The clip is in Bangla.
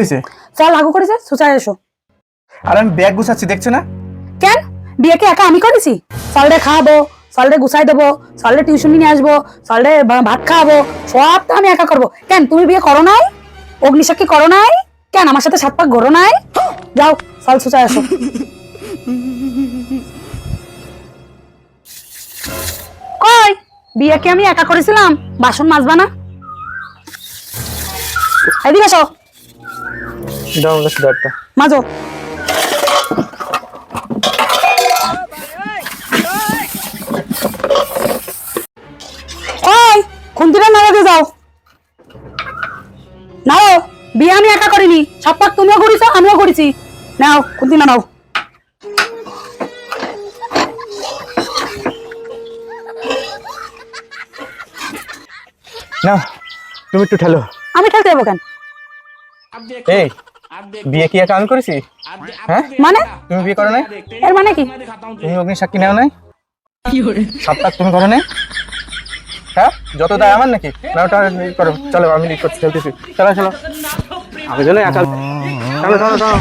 হয়েছে? চল লাগু করেছে সোচায় এসো। আর আমি ব্যাগ গুছাচ্ছি, দেখছো না? কেন বিয়েকে একা আমি করেছি? সলডে খাওয়াবো, সলডে গুছাই দেবো, সলডে টিউশন নিয়ে আসবো, সলডে ভাত খাওয়াবো, সব তো আমি একা করবো। কেন তুমি বিয়ে করো নাই? অগ্নিসাক্ষী করো নাই? কেন আমার সাথে 7 পাক ঘোরো নাই? যাও সল সোচায় আসো। কই বিয়েকে আমি একা করেছিলাম, বাসন মাজবা না? এদিকে এসো, দাও আমাকে শুধু একটা। মাজো। ওই খুন্তিটা নাড়া দিয়ে যাও। নাও, বিয়ে আমি একা করিনি, 7 পাক তুমিও করেছো আমিও করেছি। নাও খুন্তি না নাও। না, তুমি একটু ঠেলো। আমি ঠেলতে যাবো কেন? এই বিয়ে কি একা আমি করেছি? হ্যাঁ, মানে তুমি বিয়ে করো নাই? এর মানে কি? তুমি অগ্নি সাক্ষী নেও নাই? 7 পাক তুমি করো নাই? হ্যাঁ, যত দায় আমার নাকি? না ওটা করো, চলো আমি লিড করছি, চলতেছি। চলো চলো, আমি জন্য একা। চলো চলো চলো।